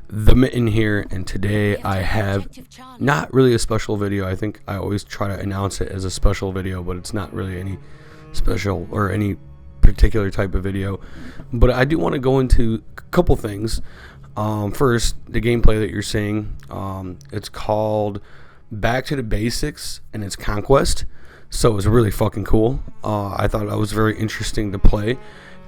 The Mitten here, and today I have not really a special video. I think I always try to announce it as a special video, but it's not really any special or any particular type of video. But I do want to go into a couple things. First, the gameplay that you're seeing, it's called Back to the Basics, and it's Conquest. So it's really fucking cool. I thought that was very interesting to play.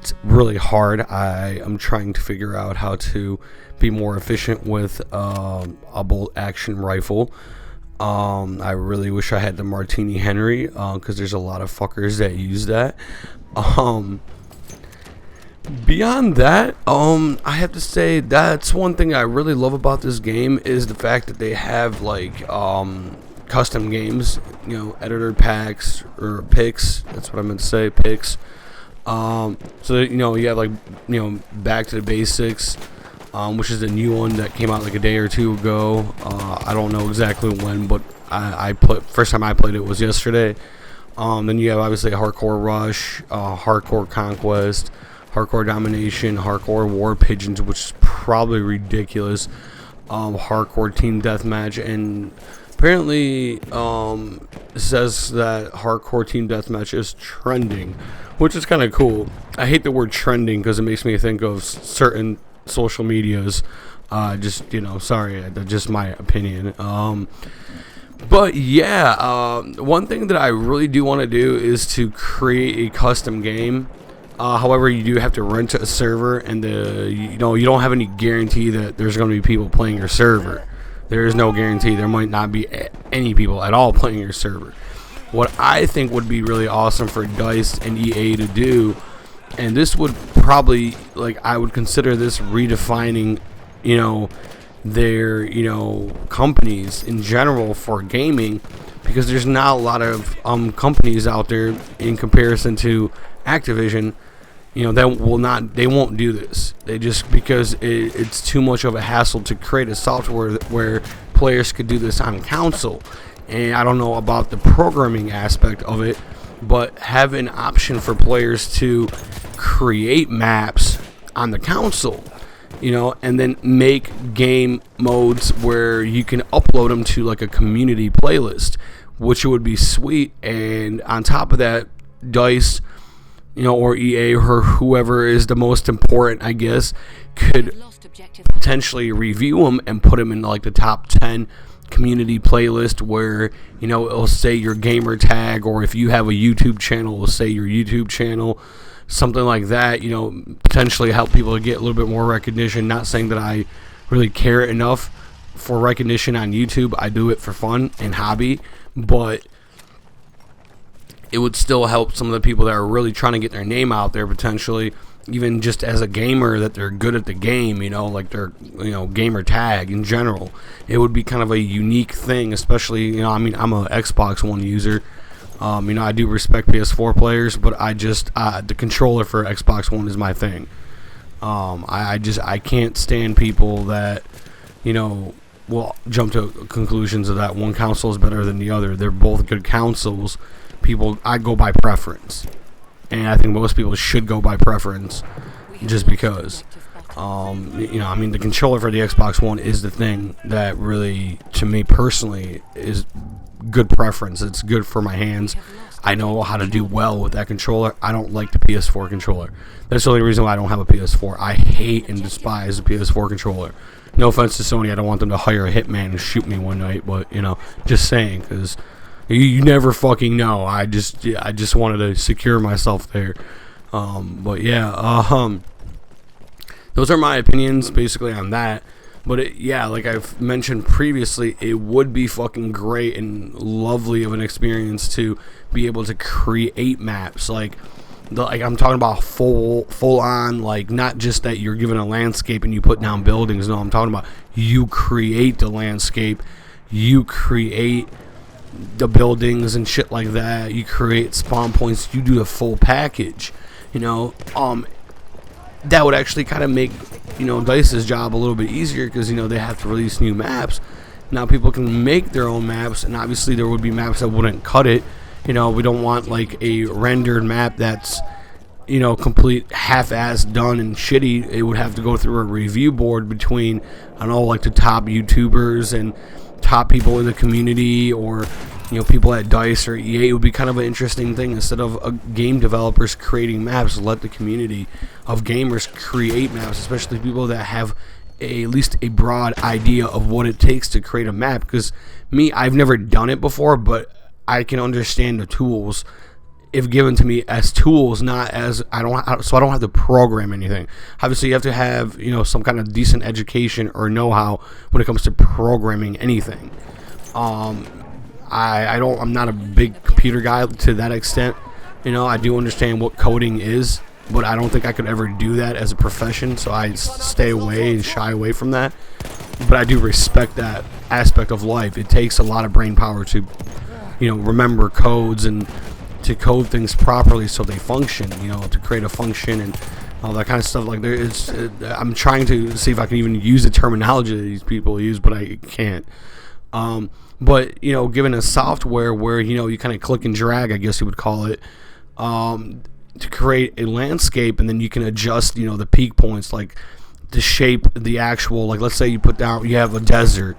It's really hard. I am trying to figure out how to be more efficient with a bolt action rifle. I really wish I had the Martini Henry because there's a lot of fuckers that use that. Beyond that, I have to say that's one thing I really love about this game is the fact that they have like custom games, editor packs or picks. That's what I meant to say, picks. So that, you have like Back to the Basics, which is a new one that came out like a day or two ago. I don't know exactly when, but first time I played it was yesterday. Then you have obviously Hardcore Rush, Hardcore Conquest, Hardcore Domination, Hardcore War Pigeons, which is probably ridiculous. Hardcore Team Deathmatch, and apparently it says that Hardcore Team Deathmatch is trending, which is kind of cool. I hate the word trending because it makes me think of certain social medias. Sorry, that's just my opinion. But yeah, one thing that I really do want to do is to create a custom game. However, you do have to rent a server, and you don't have any guarantee that there's going to be people playing your server. There is no guarantee. There might not be any people at all playing your server. What I think would be really awesome for DICE and EA to do, and this would probably, I would consider this redefining, their, companies in general for gaming, because there's not a lot of companies out there in comparison to Activision, they won't do this. They just, because it's too much of a hassle to create a software where players could do this on console. And I don't know about the programming aspect of it, but have an option for players to create maps on the console, and then make game modes where you can upload them to like a community playlist, which would be sweet. And on top of that, DICE, or EA or whoever is the most important, I guess, could potentially review them and put them in like the top 10 community playlist where it'll say your gamer tag, or if you have a YouTube channel, it'll say your YouTube channel, something like that. Potentially help people to get a little bit more recognition. Not saying that I really care enough for recognition on YouTube. I do it for fun and hobby, but it would still help some of the people that are really trying to get their name out there, potentially even just as a gamer, that they're good at the game, like their gamer tag in general. It would be kind of a unique thing, especially I'm a Xbox One user. I do respect PS4 players, but the controller for Xbox One is my thing. I can't stand people that will jump to conclusions of that one console is better than the other. They're both good consoles. I go by preference, and I think most people should go by preference, just because the controller for the Xbox One is the thing that really, to me personally, is good preference. It's good for my hands. I know how to do well with that controller. I don't like the PS4 controller. That's the only reason why I don't have a PS4. I hate and despise the PS4 controller. No offense to Sony, I don't want them to hire a hitman and shoot me one night, but just saying, because you never fucking know. I just wanted to secure myself there. But yeah, those are my opinions basically on that. But like I've mentioned previously, it would be fucking great and lovely of an experience to be able to create maps. Like I'm talking about full on, like not just that you're given a landscape and you put down buildings. No, I'm talking about you create the landscape, you create the buildings and shit like that. You create spawn points. You do the full package. That would actually kind of make DICE's job a little bit easier, because they have to release new maps. Now people can make their own maps, and obviously there would be maps that wouldn't cut it. We don't want like a rendered map that's complete half-assed done and shitty. It would have to go through a review board between, I don't know, like the top YouTubers and top people in the community, or people at DICE or EA. It would be kind of an interesting thing. Instead of game developers creating maps, let the community of gamers create maps, especially people that have at least a broad idea of what it takes to create a map. Because I've never done it before, but I can understand the tools if given to me as tools, not as I don't have to program anything. Obviously, you have to have some kind of decent education or know-how when it comes to programming anything. I'm not a big computer guy to that extent. I do understand what coding is, but I don't think I could ever do that as a profession, so I stay away and shy away from that. But I do respect that aspect of life. It takes a lot of brain power to remember codes and to code things properly so they function, to create a function and all that kind of stuff. Like I'm trying to see if I can even use the terminology that these people use, but I can't. But given a software where you kind of click and drag, I guess you would call it, to create a landscape, and then you can adjust the peak points, like to shape the actual, like let's say you have a desert,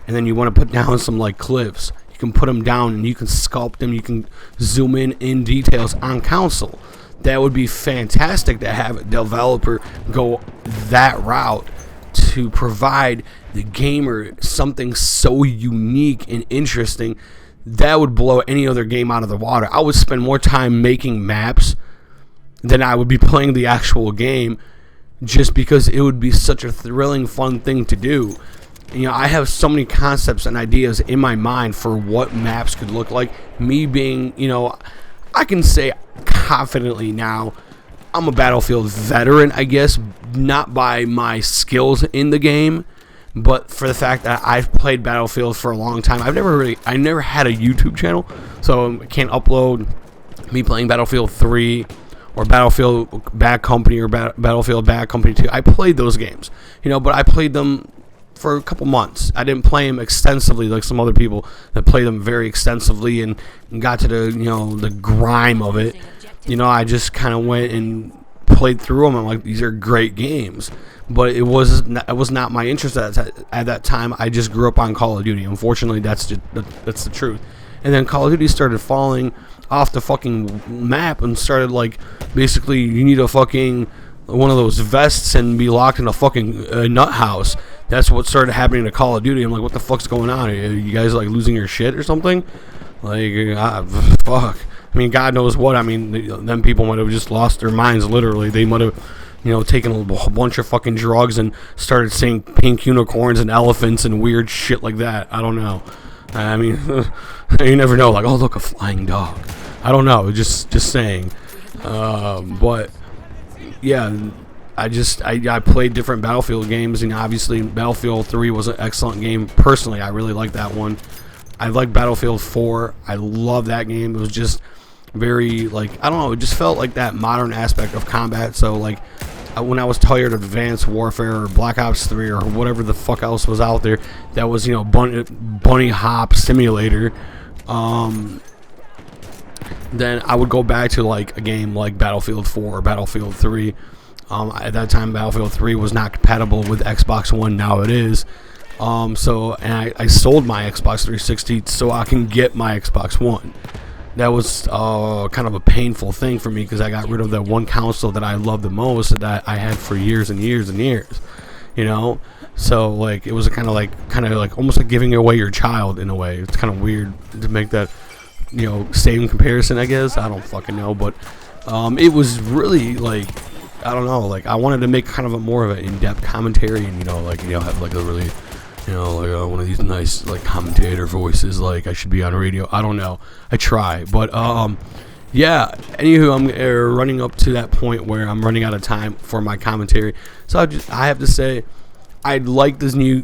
and then you want to put down some like cliffs. Can put them down and you can sculpt them, you can zoom in details on console. That would be fantastic to have a developer go that route to provide the gamer something so unique and interesting. That would blow any other game out of the water. I would spend more time making maps than I would be playing the actual game, just because it would be such a thrilling, fun thing to do. I have so many concepts and ideas in my mind for what maps could look like. Me being, I can say confidently now, I'm a Battlefield veteran, I guess, not by my skills in the game, but for the fact that I've played Battlefield for a long time. I never had a YouTube channel, so I can't upload me playing Battlefield 3 or Battlefield Bad Company or Battlefield Bad Company 2. I played those games, but I played them for a couple months. I didn't play them extensively like some other people that play them very extensively and got to the the grime of it. I just kind of went and played through them. I'm like, these are great games, but it was not my interest at that time. I just grew up on Call of Duty. Unfortunately, that's the truth. And then Call of Duty started falling off the fucking map and started like, basically you need a fucking one of those vests and be locked in a fucking nut house. That's what started happening to Call of Duty. I'm like, what the fuck's going on? Are you guys like losing your shit or something? Like, fuck. I mean, God knows what. I mean, them people might have just lost their minds, literally. They might have, taken a bunch of fucking drugs and started seeing pink unicorns and elephants and weird shit like that. I don't know. I mean, you never know. Like, oh, look, a flying dog. I don't know. Just saying. But, yeah. I played different Battlefield games, and obviously Battlefield 3 was an excellent game. Personally, I really like that one. I like Battlefield 4. I love that game. It was just very, like, I don't know, it just felt like that modern aspect of combat. So, like, when I was tired of Advanced Warfare or Black Ops 3 or whatever the fuck else was out there, that was, bunny hop simulator, then I would go back to, like, a game like Battlefield 4 or Battlefield 3. At that time, Battlefield 3 was not compatible with Xbox One. Now it is. And I sold my Xbox 360 so I can get my Xbox One. That was kind of a painful thing for me, because I got rid of that one console that I loved the most, that I had for years and years and years. So like it was kind of like almost like giving away your child in a way. It's kind of weird to make that same comparison, I guess. I don't fucking know, but it was really like, I don't know, like I wanted to make kind of a more of an in-depth commentary, and have like a really one of these nice like commentator voices, like I should be on radio. I don't know, I try, but yeah. Anywho, I'm running up to that point where I'm running out of time for my commentary, so I have to say I like this new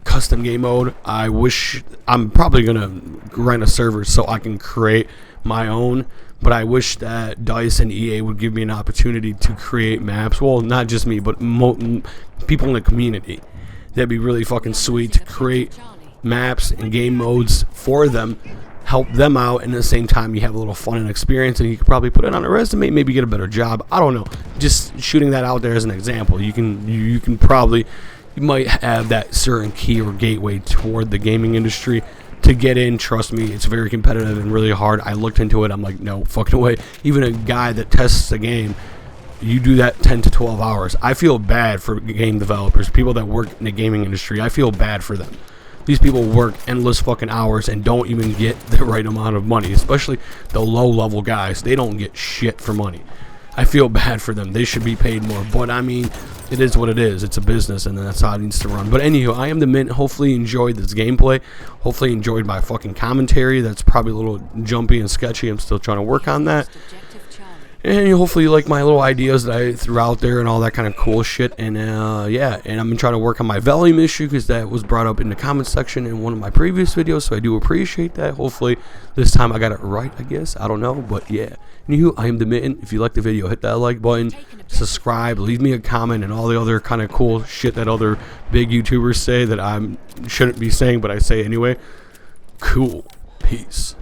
custom game mode. I'm probably gonna rent a server so I can create my own. But I wish that DICE and EA would give me an opportunity to create maps. Well, not just me, but people in the community. That'd be really fucking sweet to create maps and game modes for them, help them out, and at the same time you have a little fun and experience, and you could probably put it on a resume, maybe get a better job. I don't know, just shooting that out there as an example. You can probably, you might have that certain key or gateway toward the gaming industry to get in. Trust me, it's very competitive and really hard. I looked into it, I'm like, no fucking way. Even a guy that tests a game, you do that 10 to 12 hours. I feel bad for game developers, people that work in the gaming industry. I feel bad for them. These people work endless fucking hours and don't even get the right amount of money, especially the low level guys. They don't get shit for money. I feel bad for them. They should be paid more, but I mean, it is what it is. It's a business, and that's how it needs to run. But anywho, I am the Mint. Hopefully you enjoyed this gameplay. Hopefully you enjoyed my fucking commentary. That's probably a little jumpy and sketchy. I'm still trying to work on that. And hopefully you like my little ideas that I threw out there and all that kind of cool shit. And yeah, and I'm trying to work on my volume issue because that was brought up in the comments section in one of my previous videos. So I do appreciate that. Hopefully this time I got it right, I guess. I don't know, but yeah. Anywho, I am the Mitten. If you like the video, hit that like button, subscribe, leave me a comment, and all the other kind of cool shit that other big YouTubers say that I shouldn't be saying, but I say anyway. Cool. Peace.